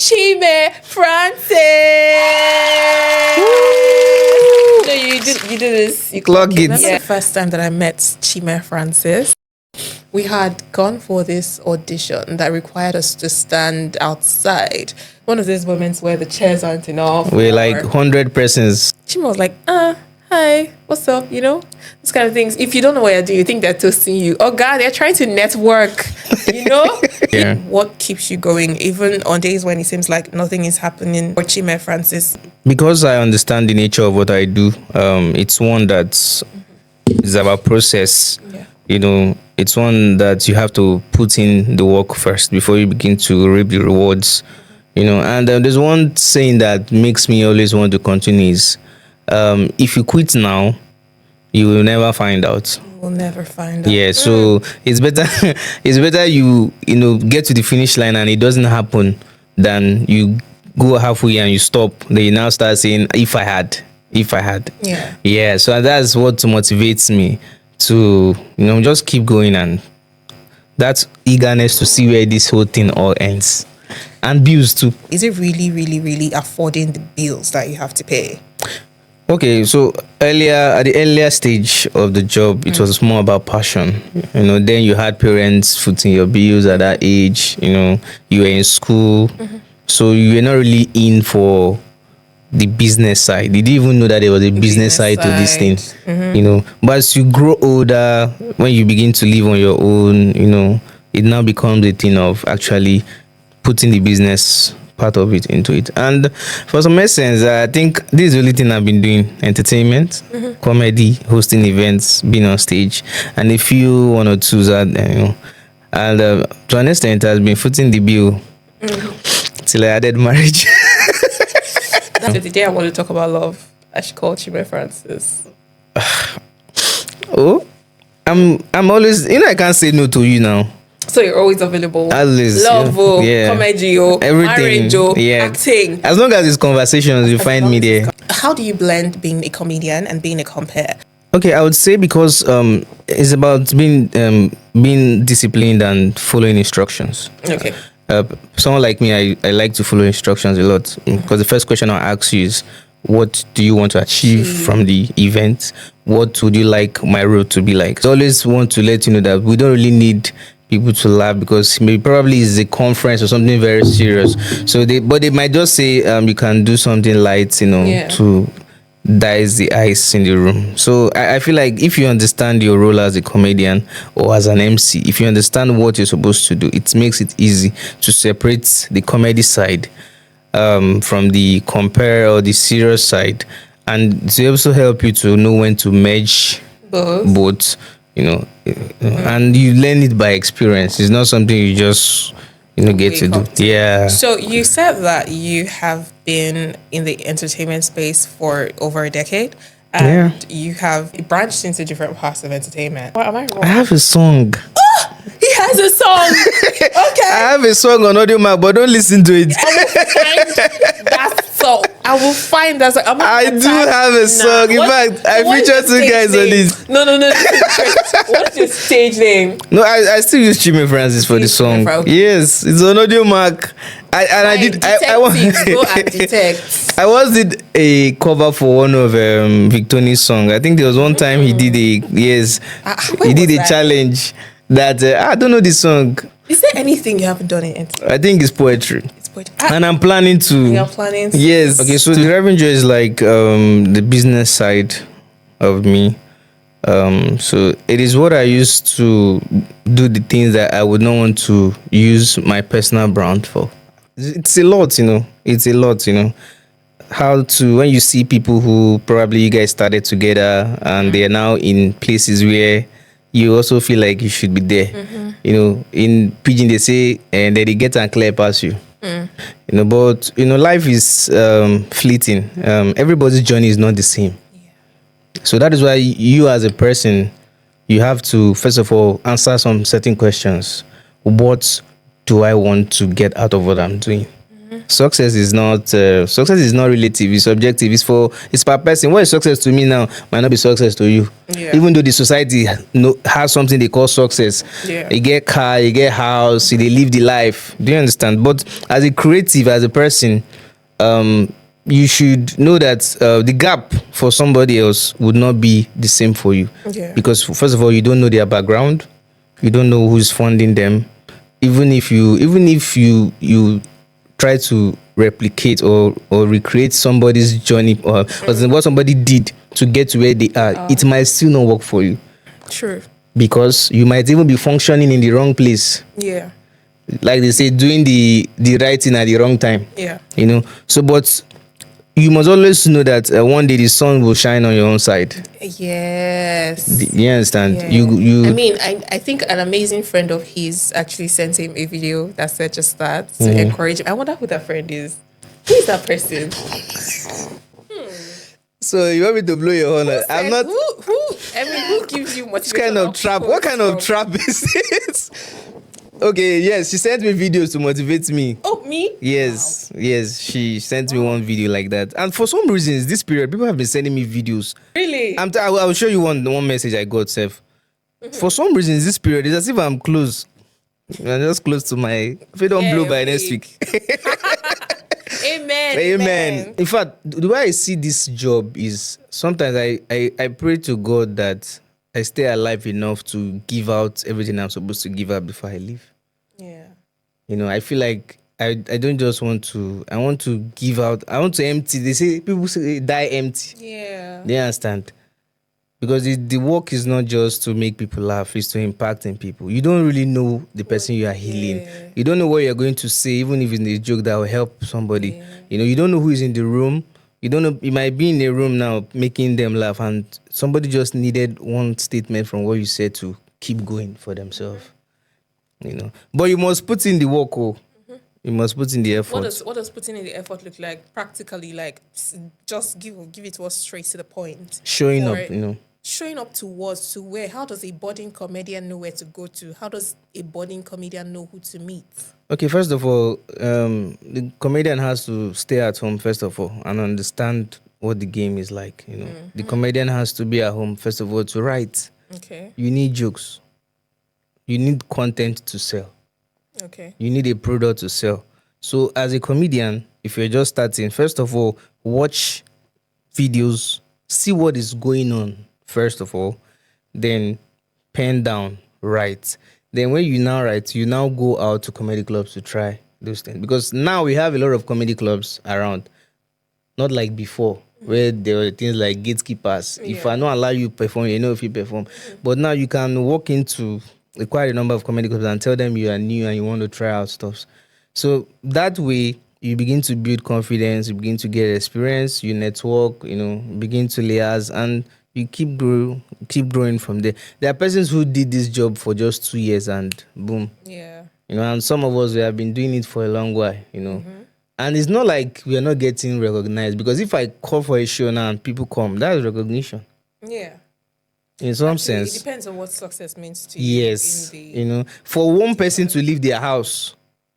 Chime Francis. No, you did this. You Clock it. Remember the first time that I met Chime Francis? We had gone for this audition that required us to stand outside. One of those moments where the chairs aren't enough. We're like 100 persons. Chima was like, hi, what's up? You know, this kind of things. If you don't know what you're doing, you think they're toasting you. Oh God, they're trying to network, you know? Yeah. What keeps you going, even on days when it seems like nothing is happening for Chime Francis? Because I understand the nature of what I do, it's one that's is about process. Yeah. You know, it's one that you have to put in the work first before you begin to reap the rewards. You know, and there's one saying that makes me always want to continue is, if you quit now, you will never find out. We'll never find out. Yeah, so it's better it's better you know get to the finish line and it doesn't happen than you go halfway and you stop. Then you now start saying if I had. Yeah, so that's what motivates me to, you know, just keep going, and that eagerness to see where this whole thing all ends. And bills too. Is it really, really, really affording the bills that you have to pay? Okay, so at the earlier stage of the job, it was more about passion. You know, then you had parents footing your bills at that age. You know, you were in school, so you were not really in for the business side. You didn't even know that there was a business side to this thing. You know, but as you grow older, when you begin to live on your own, you know, it now becomes a thing of actually putting the business part of it into it. And for some essence, I think this is the only thing I've been doing: entertainment, comedy, hosting events, being on stage, and a few one or twos that, you know. And to an extent, it has been footing the bill till I added marriage. That's the day I want to talk about love. I should call Chime Francis. Oh, I'm always, you know, I can't say no to you now. So you're always available. Always, Love, comedy, everything, marriage, acting. As long as it's conversations, you find me there. How do you blend being a comedian and being a compere? Okay, I would say because it's about being disciplined and following instructions. Okay. Someone like me, I like to follow instructions a lot, because the first question I'll ask you is, what do you want to achieve from the event? What would you like my role to be like? So I always want to let you know that we don't really need people to laugh, because maybe probably it's a conference or something very serious. So they might just say you can do something light, you know, to dice the ice in the room. So I feel like if you understand your role as a comedian or as an MC, if you understand what you're supposed to do, it makes it easy to separate the comedy side from the compare or the serious side, and to also help you to know when to merge both, you know, and you learn it by experience. It's not something you just, you know, get to do. Yeah. So you said that you have been in the entertainment space for over a decade, and you have branched into different parts of entertainment. What, am I wrong? I have a song. He has a song. Okay. I have a song on Audiomack, but don't listen to it. I will find that song. I do have a song. In fact, I featured two guys on it. No. What's your stage name? No, I still use Chime Francis for the song. Yes, it's on Audiomack. I once did a cover for one of Victoni's song. I think there was one time he did a challenge that I don't know the song. Is there anything you haven't done in entertainment? I think it's poetry. And I'm planning to. You're planning to. Yes. Okay, so the revenue is like the business side of me. So it is what I used to do, the things that I would not want to use my personal brand for. It's a lot, you know. It's a lot, you know. How to, when you see people who probably you guys started together and they are now in places where you also feel like you should be there. You know, in Pidgin they say, and then they get and clear past you. You know, but you know, life is fleeting. Everybody's journey is not the same. So that is why you as a person, you have to first of all answer some certain questions. What do I want to get out of what I'm doing? Success is not relative. It's subjective. It's per person. What is success to me now might not be success to you. Yeah. Even though the society has something they call success. Yeah. You get car, you get house, they live the life. Do you understand? But as a creative, as a person, you should know that the gap for somebody else would not be the same for you. Yeah. Because first of all, you don't know their background, you don't know who's funding them. Even if you try to replicate or recreate somebody's journey or what somebody did to get to where they are, it might still not work for you. True. Because you might even be functioning in the wrong place. Yeah. Like they say, doing the right thing at the wrong time. Yeah. You know. So, but you must always know that one day the sun will shine on your own side. Yes. You understand? Yeah. You. I mean, I think an amazing friend of his actually sent him a video that said just that to encourage him. I wonder who that friend is. Who is that person? So you want me to blow your horn? I'm not. Who? I mean, who gives you motivation? Kind of trap. What kind of trap is this? Okay, yes, she sent me videos to motivate me. Oh, me? Yes, wow. Yes, she sent me one video like that. And for some reasons, this period, people have been sending me videos. Really? I will show you one message I got, Seth. For some reasons, this period, it's as if I'm close. I'm just close to my... If it don't blow by next week. Amen. Amen. In fact, the way I see this job is sometimes I pray to God that I stay alive enough to give out everything I'm supposed to give out before I leave. Yeah. You know, I feel like I don't just want to, I want to give out, I want to empty. They say, people say die empty. Yeah. They understand. Because the work is not just to make people laugh, it's to impact in people. You don't really know the person you are healing. Yeah. You don't know what you're going to say, even if it's a joke that will help somebody. Yeah. You know, you don't know who is in the room. You don't know, you might be in a room now making them laugh and somebody just needed one statement from what you said to keep going for themselves. You know. But you must put in the work, You must put in the effort. What does putting in the effort look like practically? Like just give it to us straight to the point. Showing up, you know. Showing up to what? To where? How does a budding comedian know where to go to? How does a budding comedian know who to meet? Okay, first of all, the comedian has to stay at home, first of all, and understand what the game is like, you know. The comedian has to be at home, first of all, to write. Okay. You need jokes. You need content to sell. Okay. You need a product to sell. So as a comedian, if you're just starting, first of all, watch videos, see what is going on, first of all, then pen down, write. Then when you now write, you now go out to comedy clubs to try those things. Because now we have a lot of comedy clubs around. Not like before, where there were things like gatekeepers. Yeah. If I don't allow you to perform, you know if you perform. But now you can walk into quite a number of comedy clubs and tell them you are new and you want to try out stuff. So that way, you begin to build confidence, you begin to get experience, you network, you know, begin to layers, and you keep growing from there. There are persons who did this job for just 2 years and boom. Yeah. You know, and some of us, we have been doing it for a long while, you know. And it's not like we are not getting recognized, because if I call for a show now and people come, that is recognition. Yeah. In some sense. It depends on what success means to you. Yes. You know, for one person to leave their house,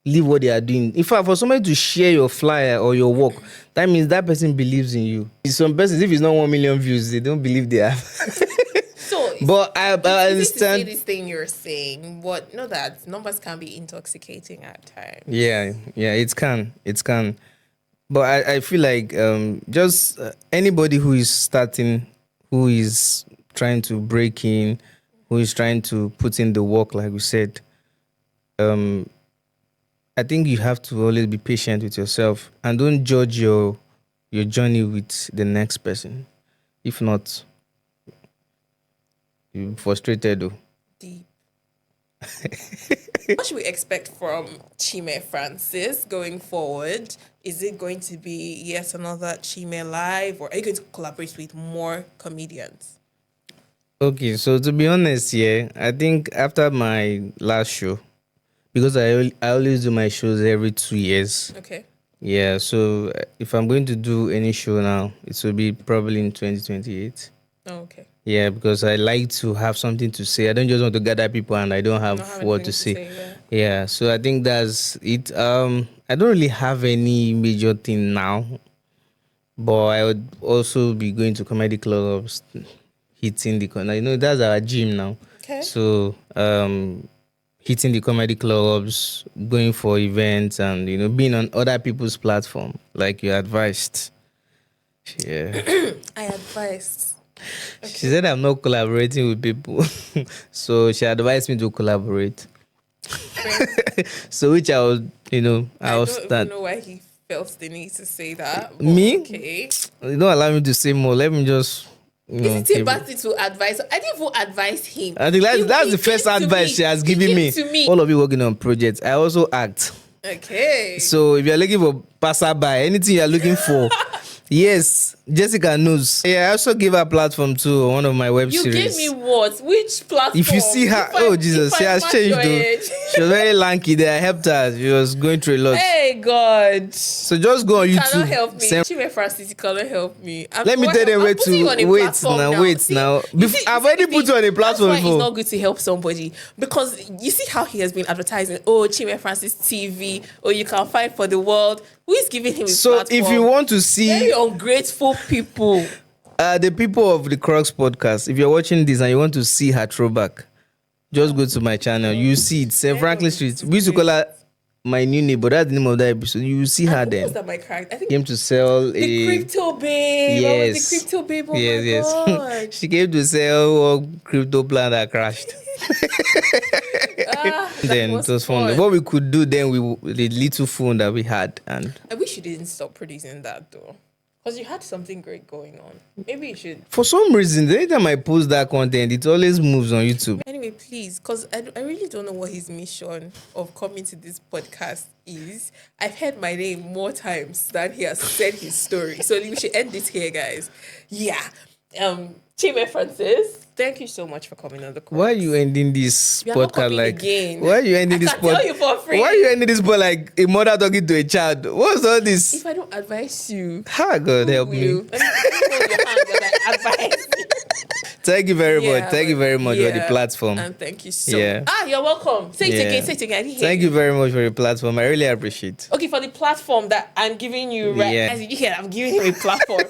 leave what they are doing. In fact, for somebody to share your flyer or your work, that means that person believes in you. Some persons, if it's not 1 million views, they don't believe they have. So, but I understand. To say this thing you're saying, but know that numbers can be intoxicating at times. Yeah, it can. But I feel like just anybody who is starting, who is trying to break in, who is trying to put in the work, like we said, I think you have to always be patient with yourself and don't judge your journey with the next person. If not, you're frustrated though. Deep. What should we expect from Chime Francis going forward? Is it going to be yet another Chime Live, or are you going to collaborate with more comedians? Okay, so to be honest, yeah, I think after my last show, because I always do my shows every 2 years. Okay. Yeah, so if I'm going to do any show now, it will be probably in 2028. Oh, okay. Yeah, because I like to have something to say. I don't just want to gather people and I don't have what to say. Yeah. Yeah, so I think that's it. I don't really have any major thing now, but I would also be going to comedy clubs, hitting the corner. That's our gym now. Okay. So hitting the comedy clubs, going for events, and being on other people's platform, like you advised. Yeah. I advised. She said I'm not collaborating with people, so she advised me to collaborate. So which I would, I don't start. even know why he felt the need to say that. but Me? Okay. You don't allow me to say more. Let me just. Is it bad thing to advise? I didn't even advise him. I think that's He the first came to advice me. she has He given came me. to me. All of you working on projects. I also act. Okay. So if you're looking for passerby, anything you're looking for, yes, Jessica knows. Yeah, I also give her a platform too on one of my web You series. gave me what? Which platform? If you see her, If Jesus, if she I has match changed your though. age. She was very lanky there. I helped her. She was going through a lot. Hey God. So just go on Cannot YouTube. help me. Send- Chime Francis, you cannot help me. Let me tell them where to wait now. Wait See, now. you see- I've you see already the put thing? you on a platform That's why before. it's not good to help somebody, because you see how he has been advertising. Oh, Chime Francis TV. Oh, you can fight for the world. Who is giving him his So platform? if you want to see Very ungrateful people. the people of the Crocs podcast, if you're watching this and you want to see her throwback, just go to my channel. You see it. St. Franklin Street. We used to call her my new neighbor. That's the name of that episode. You will see her And who then. was that my character? I think Came to sell the crypto babe. I was the crypto babe. Oh yes, my yes. God. She came to sell a crypto plan that crashed. Then it was fun. What we could do then, the little phone that we had, and I wish you didn't stop producing that though, because you had something great going on. Maybe you should. for some reason, anytime I post that content, it always moves on YouTube. Anyway, please, because I really don't know what his mission of coming to this podcast is. I've heard my name more times than he has said his story. So we should end this here, guys. Yeah. Chime Francis, thank you so much for coming on the call. Why are you ending this You are not podcast copying like? again. Why are you ending I this can tell you for free. Why are you ending this podcast like a mother talking to a child? What's all this? If I don't advise you, Ha, God help will me. you? Let me hold your hand when I advise you. Thank you very Yeah, much. Thank you very much for the platform. And thank you so Yeah. much. You're welcome. Say it Yeah. again. Say it again. I didn't hear Thank you very much for the platform. I really appreciate. Okay, for the platform that I'm giving you, right? Yeah. As you hear, I'm giving him a platform.